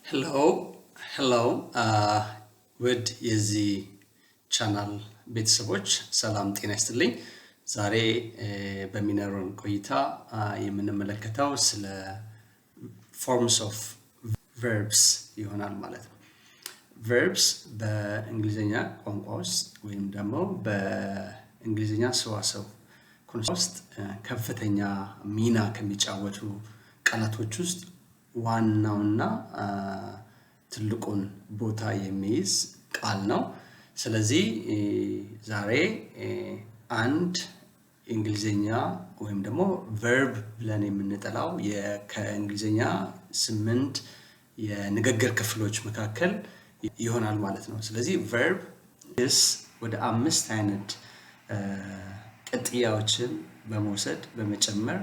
hello ውድ የዚህ ቻናል ቤተሰቦች ሰላም ጤና ይስጥልኝ። ዛሬ በሚኖረን ቆይታ የምንመለከተው ስለ forms of verbs ይሆናል ማለት ነው። verbs በእንግሊዘኛ ቋንቋ ውስጥ ወይም ደግሞ በእንግሊዘኛ ሰዋሰው ውስጥ ከፍተኛ ሚና ከሚጫወቱ ቃላቶች ውስጥ ዋናውና ትልቁን ቦታ የሚይዝ ቃል ነው። ስለዚህ ዛሬ አንድ እንግሊዘኛ ወይም ደግሞ verb ብለን የምንጠራው ከእንግሊዘኛ 8 የንግግር ክፍሎች መካከል ይሆናል ማለት ነው። ስለዚህ verb ወደ 5 አይነት ቅጥያዎችን በመውሰድ በመጨመር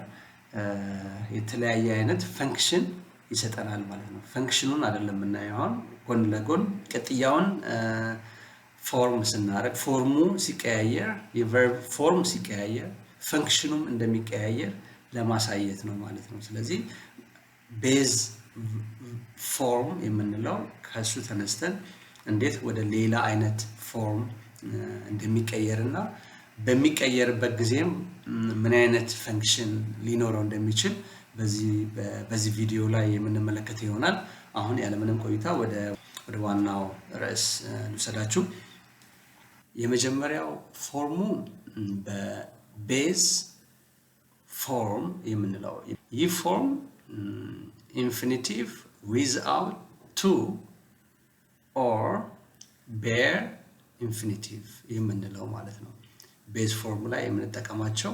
የተለያየ አይነት ፈንክሽን ይሰጠናል ማለት ነው። ፈንክሽኑን አይደለም የምናየው አሁን ጎን ለጎን ቅጥያውን ፎርም ስናደርግ ፎርሙ ሲቀያየር የቨርብ ፎርም ሲቀያየር ፈንክሽኑም እንደሚቀያየር ለማሳየት ነው ማለት ነው። ስለዚህ ቤዝ ፎርም የምንለው ከሱ ተነስተን እንዴት ወደ ሌላ አይነት ፎርም እንደሚቀየርና በሚቀየርበት ጊዜም ምን አይነት ፈንክሽን ሊኖረው እንደሚችል በዚህ ቪዲዮ ላይ የምንመለከት ይሆናል። አሁን ያለምንም ቆይታ ወደ ዋናው ርዕስ ልውሰዳችሁ። የመጀመሪያው ፎርሙ በቤዝ ፎርም የምንለው ይህ ፎርም ኢንፊኒቲቭ ዊዝአውት ቱ ኦር ቤር ኢንፊኒቲቭ የምንለው ማለት ነው። ቤዝ ፎርም ላይ የምንጠቀማቸው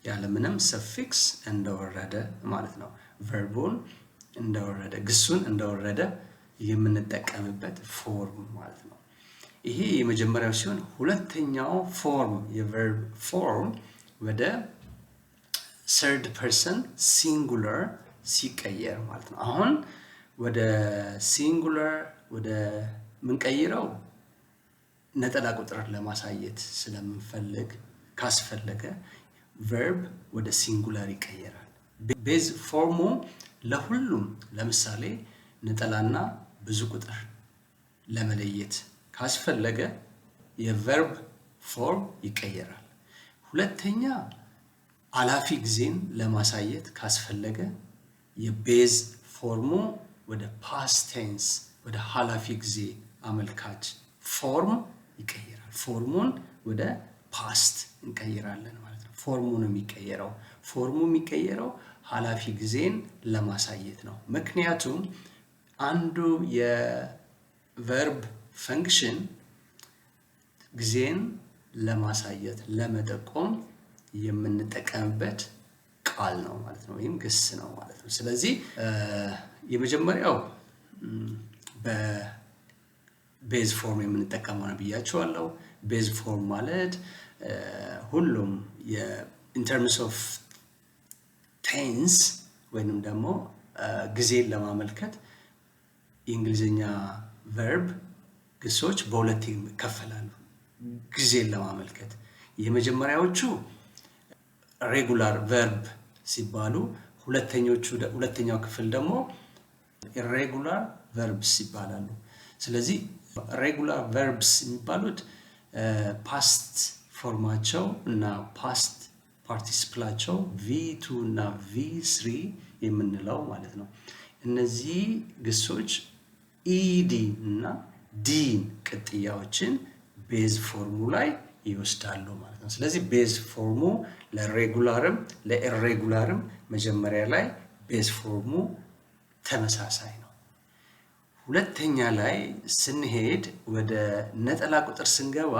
ያለምንም ሰፊክስ እንደወረደ ማለት ነው። ቨርቡን እንደወረደ ግሱን እንደወረደ የምንጠቀምበት ፎርም ማለት ነው። ይሄ የመጀመሪያው ሲሆን ሁለተኛው ፎርም የቨርብ ፎርም ወደ ሰርድ ፐርሰን ሲንጉለር ሲቀየር ማለት ነው። አሁን ወደ ሲንጉለር ወደ ምንቀይረው ነጠላ ቁጥር ለማሳየት ስለምንፈልግ ካስፈለገ verb ወደ ሲንጉላር ይቀየራል። ቤዝ ፎርሙ ለሁሉም ለምሳሌ ነጠላና ብዙ ቁጥር ለመለየት ካስፈለገ የቨርብ ፎርም ይቀየራል። ሁለተኛ አላፊ ጊዜን ለማሳየት ካስፈለገ የቤዝ ፎርሙ ወደ ፓስት ቴንስ ወደ ኃላፊ ጊዜ አመልካች ፎርም ይቀየራል። ፎርሙን ወደ ፓስት እንቀይራለን ማለት ነው። ፎርሙ የሚቀየረው ኃላፊ ጊዜን ለማሳየት ነው። ምክንያቱም አንዱ የቨርብ ፈንክሽን ጊዜን ለማሳየት ለመጠቆም የምንጠቀምበት ቃል ነው ማለት ነው፣ ወይም ግስ ነው ማለት ነው። ስለዚህ የመጀመሪያው በቤዝ ፎርም የምንጠቀመው ነው ብያቸዋለሁ። ቤዝ ፎርም ማለት ሁሉም in terms of tense ወይንም ደግሞ ጊዜን ለማመልከት የእንግሊዘኛ verb ግሶች በሁለት ይከፈላሉ። ጊዜን ለማመልከት የመጀመሪያዎቹ regular verb ሲባሉ ሁለተኛው ክፍል ደግሞ irregular verbs ይባላሉ። ስለዚህ regular verbs የሚባሉት ፓስት ፎርማቸው እና ፓስት ፓርቲሲፕላቸው V2 እና V3 የምንለው ማለት ነው። እነዚህ ግሶች ኢዲ እና ዲን ቅጥያዎችን ቤዝ ፎርሙ ላይ ይወስዳሉ ማለት ነው። ስለዚህ ቤዝ ፎርሙ ለሬጉላርም ለኢሬጉላርም መጀመሪያ ላይ ቤዝ ፎርሙ ተመሳሳይ ነው። ሁለተኛ ላይ ስንሄድ ወደ ነጠላ ቁጥር ስንገባ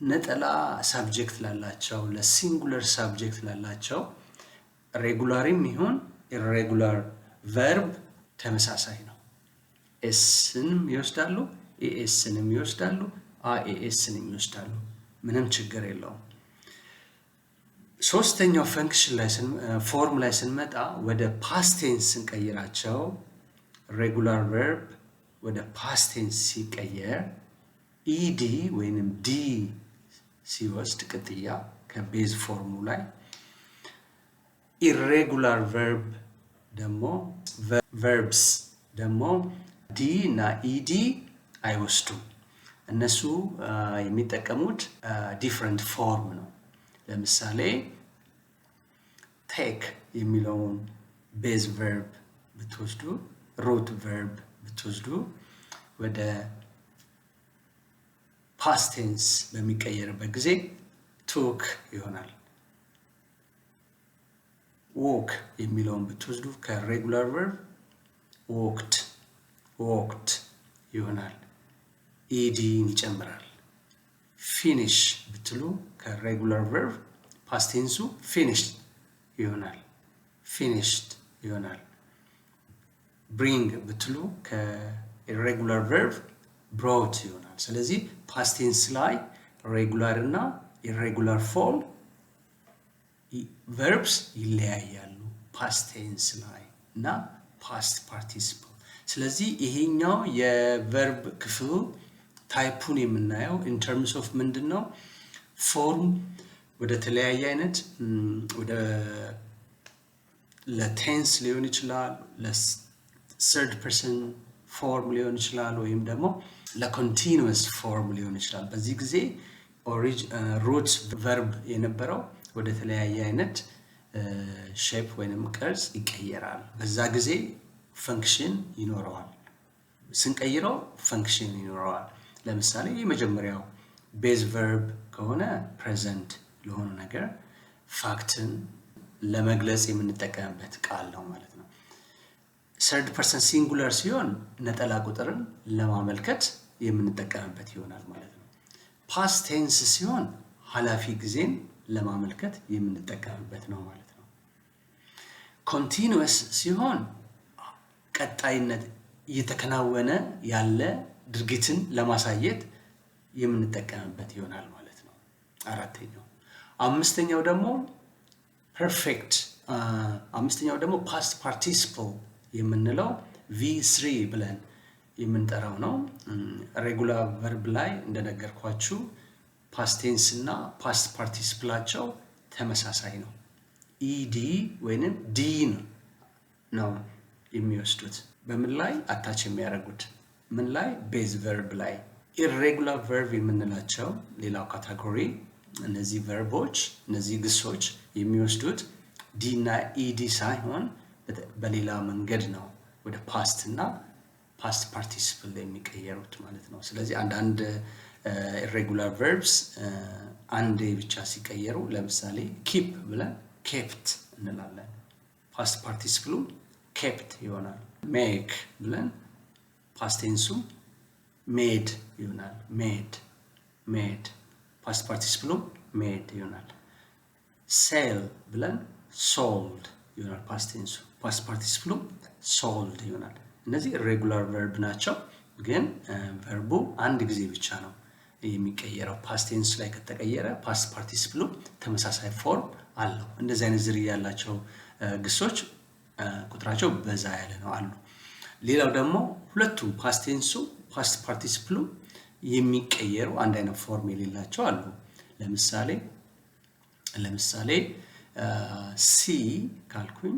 ለነጠላ ሳብጀክት ላላቸው ለሲንጉለር ሳብጀክት ላላቸው ሬጉላርም ይሁን ኢሬጉላር ቨርብ ተመሳሳይ ነው። ኤስንም ይወስዳሉ፣ ኤኤስንም ይወስዳሉ፣ አኤኤስንም ይወስዳሉ። ምንም ችግር የለውም። ሶስተኛው ፈንክሽን ላይ ፎርም ላይ ስንመጣ ወደ ፓስት ቴንስ ስንቀይራቸው ሬጉላር ቨርብ ወደ ፓስት ቴንስ ሲቀየር ኢዲ ወይንም ዲ ሲወስድ ቅጥያ ከቤዝ ፎርሙ ላይ ኢሬጉላር ቨርብ ደግሞ ቨርብስ ደግሞ ዲ እና ኢዲ አይወስዱም። እነሱ የሚጠቀሙት ዲፍረንት ፎርም ነው። ለምሳሌ ቴክ የሚለውን ቤዝ ቨርብ ብትወስዱ፣ ሩት ቨርብ ብትወስዱ ወደ ፓስት ቴንስ በሚቀየርበት ጊዜ ቱክ ይሆናል። ዎክ የሚለውን ብትወስዱ ከሬጉላር ቨርብ ዎክድ ይሆናል። ኢዲን ይጨምራል። ፊኒሽ ብትሉ ከሬጉላር ቨርብ ፓስት ቴንሱ ፊኒሽድ ይሆናል። ፊኒሽድ ይሆናል። ብሪንግ ብትሉ ከኢሬጉላር ቨርብ ብሮት ይሆናል። ስለዚህ ፓስት ቴንስ ላይ ሬጉላር እና ኢሬጉላር ፎርም ቨርብስ ይለያያሉ። ፓስት ቴንስ ላይ እና ፓስት ፓርቲሲፕል። ስለዚህ ይሄኛው የቨርብ ክፍል ታይፑን የምናየው ኢን ተርምስ ኦፍ ምንድን ነው? ፎርም ወደ ተለያየ አይነት ወደ ለቴንስ ሊሆን ይችላል፣ ለሰርድ ፐርሰን ፎርም ሊሆን ይችላል፣ ወይም ደግሞ ለኮንቲኒየስ ፎርም ሊሆን ይችላል። በዚህ ጊዜ ሩት ቨርብ የነበረው ወደ ተለያየ አይነት ሼፕ ወይንም ቅርጽ ይቀየራል። በዛ ጊዜ ፈንክሽን ይኖረዋል። ስንቀይረው ፈንክሽን ይኖረዋል። ለምሳሌ የመጀመሪያው ቤዝ ቨርብ ከሆነ ፕሬዘንት ለሆነ ነገር ፋክትን ለመግለጽ የምንጠቀምበት ቃል ነው ማለት ነው። ሰርድ ፐርሰን ሲንጉለር ሲሆን ነጠላ ቁጥርን ለማመልከት የምንጠቀምበት ይሆናል ማለት ነው። ፓስት ቴንስ ሲሆን ኃላፊ ጊዜን ለማመልከት የምንጠቀምበት ነው ማለት ነው። ኮንቲኒየስ ሲሆን ቀጣይነት እየተከናወነ ያለ ድርጊትን ለማሳየት የምንጠቀምበት ይሆናል ማለት ነው። አራተኛው። አምስተኛው ደግሞ ፐርፌክት። አምስተኛው ደግሞ ፓስት ፓርቲሲፕል የምንለው V3 ብለን የምንጠራው ነው። ሬጉላር ቨርብ ላይ እንደነገርኳችሁ ፓስት ቴንስ እና ፓስት ፓርቲሲፕላቸው ተመሳሳይ ነው። ኢዲ ወይንም ዲን ነው የሚወስዱት። በምን ላይ አታች የሚያደርጉት? ምን ላይ? ቤዝ ቨርብ ላይ። ኢሬጉላር ቨርብ የምንላቸው ሌላው ካታጎሪ እነዚህ ቨርቦች እነዚህ ግሶች የሚወስዱት ዲ እና ኢዲ ሳይሆን በሌላ መንገድ ነው ወደ ፓስት እና ፓስት ፓርቲሲፕል የሚቀየሩት ማለት ነው። ስለዚህ አንዳንድ ኢሬጉላር ቨርብስ አንዴ ብቻ ሲቀየሩ፣ ለምሳሌ ኪፕ ብለን ኬፕት እንላለን። ፓስት ፓርቲሲፕሉ ኬፕት ይሆናል። ሜክ ብለን ፓስት ቴንሱ ሜድ ይሆናል። ሜድ ፓስት ፓርቲሲፕሉ ሜድ ይሆናል። ሴል ብለን ሶልድ ይሆናል። ፓስት ቴንሱ ፓስት ፓርቲሲፕሉ ሶልድ ይሆናል። እነዚህ ኢሬጉላር ቨርብ ናቸው፣ ግን ቨርቡ አንድ ጊዜ ብቻ ነው የሚቀየረው። ፓስት ቴንስ ላይ ከተቀየረ ፓስት ፓርቲሲፕሉ ተመሳሳይ ፎርም አለው። እንደዚህ አይነት ዝርያ ያላቸው ግሶች ቁጥራቸው በዛ ያለ ነው አሉ። ሌላው ደግሞ ሁለቱም ፓስት ቴንሱ ፓስት ፓርቲሲፕሉ የሚቀየሩ አንድ አይነት ፎርም የሌላቸው አሉ። ለምሳሌ ሲ ካልኩኝ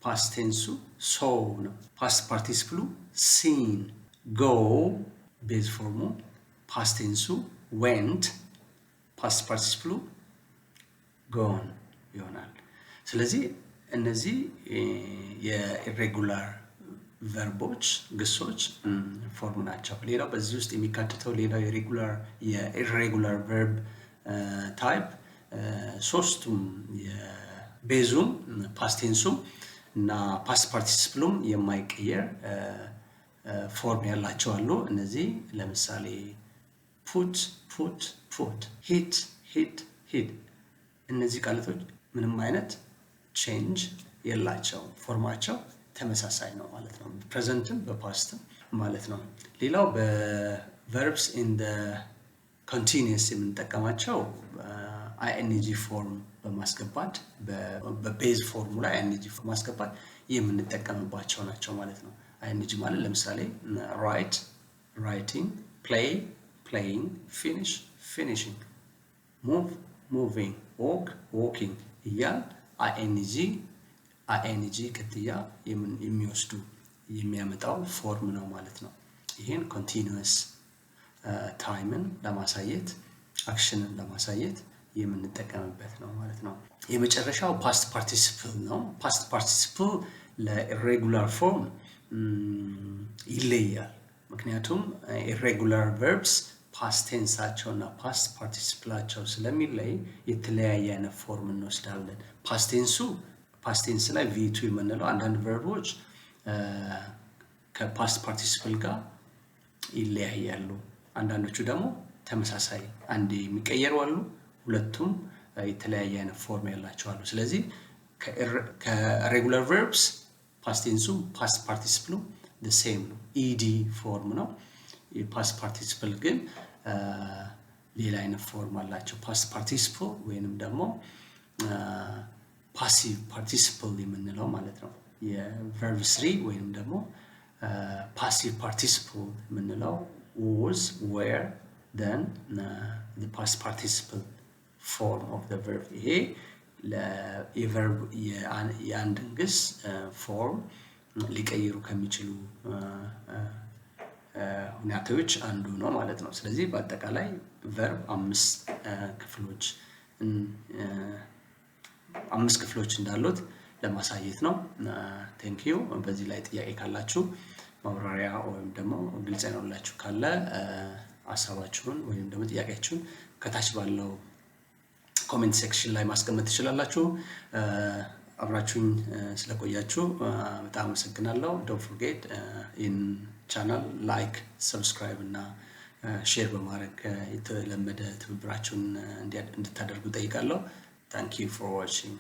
ፓስት ቴንሱ ሶ ነው። ፓስት ፓርቲሲፕሉ ሲን። ጎ ቤዝ ፎርሙ ፓስት ቴንሱ ዌንት፣ ፓስት ፓርቲሲፕሉ ጎን ይሆናል። ስለዚህ እነዚህ የኢሬጉላር ቨርቦች ግሶች ፎርም ናቸው። ሌላው በዚህ ውስጥ የሚካተተው ሌላው የኢሬጉላር ቨርብ ታይፕ ሶስቱም የቤዙም ፓስት ቴንሱም እና ፓስት ፓርቲሲፕሉም የማይቀየር ፎርም ያላቸው አሉ። እነዚህ ለምሳሌ ፑት፣ ሂት። እነዚህ ቃላቶች ምንም አይነት ቼንጅ የላቸው፣ ፎርማቸው ተመሳሳይ ነው ማለት ነው። ፕሬዘንትም በፓስትም ማለት ነው። ሌላው በቨርብስ ኢን ዘ ኮንቲኒየስ የምንጠቀማቸው አይኤንጂ ፎርም በማስገባት በቤዝ ፎርሙ ላይ አይኤንጂ ፎርም ማስገባት የምንጠቀምባቸው ናቸው ማለት ነው። አይኤንጂ ማለት ለምሳሌ ራይት፣ ራይቲንግ፣ ፕሌይ፣ ፕሌይንግ፣ ፊኒሽ፣ ፊኒሽንግ፣ ሙቭ፣ ሙቪንግ፣ ዎክ፣ ዎኪንግ እያል አይኤንጂ አይኤንጂ ቅጥያ የሚወስዱ የሚያመጣው ፎርም ነው ማለት ነው። ይሄን ኮንቲኒዩስ ታይምን ለማሳየት አክሽንን ለማሳየት የምንጠቀምበት ነው ማለት ነው። የመጨረሻው ፓስት ፓርቲሲፕል ነው። ፓስት ፓርቲሲፕል ለኢሬጉላር ፎርም ይለያል። ምክንያቱም ኢሬጉላር ቨርብስ ፓስት ቴንሳቸው እና ፓስት ፓርቲሲፕላቸው ስለሚለይ የተለያየ አይነት ፎርም እንወስዳለን። ፓስት ቴንስ ላይ ቪቱ የምንለው አንዳንድ ቨርቦች ከፓስት ፓርቲሲፕል ጋር ይለያያሉ። አንዳንዶቹ ደግሞ ተመሳሳይ አንዴ የሚቀየሩ አሉ፣ ሁለቱም የተለያየ አይነት ፎርም ያላቸው አሉ። ስለዚህ ከሬጉላር ቨርብስ ፓስት ቴንሱ ፓስት ፓርቲሲፕሉ the same ነው፣ ኢዲ ፎርም ነው። የፓስት ፓርቲሲፕል ግን ሌላ አይነት ፎርም አላቸው። ፓስት ፓርቲሲፕል ወይንም ደግሞ ፓሲቭ ፓርቲሲፕል የምንለው ማለት ነው። የቨርብ 3 ወይንም ደግሞ ፓሲቭ ፓርቲሲፕል የምንለው was, were, then the past participle form of the verb። ይሄ የቨርብ የአንድን ግስ ፎርም ሊቀይሩ ከሚችሉ ሁኔታዎች አንዱ ነው ማለት ነው። ስለዚህ በአጠቃላይ ቨርብ 5 ክፍሎች እንዳሉት ለማሳየት ነው። ቴንክ ዩ። በዚህ ላይ ጥያቄ ካላችሁ ማብራሪያ ወይም ደግሞ ግልጽ ያልሆነላችሁ ካለ ሀሳባችሁን ወይም ደግሞ ጥያቄያችሁን ከታች ባለው ኮሜንት ሴክሽን ላይ ማስቀመጥ ትችላላችሁ። አብራችሁኝ ስለቆያችሁ በጣም አመሰግናለሁ። ዶንት ፎርጌት ኢን ቻናል ላይክ፣ ሰብስክራይብ እና ሼር በማድረግ የተለመደ ትብብራችሁን እንድታደርጉ ጠይቃለሁ። ታንክ ዩ ፎር ዋቺንግ።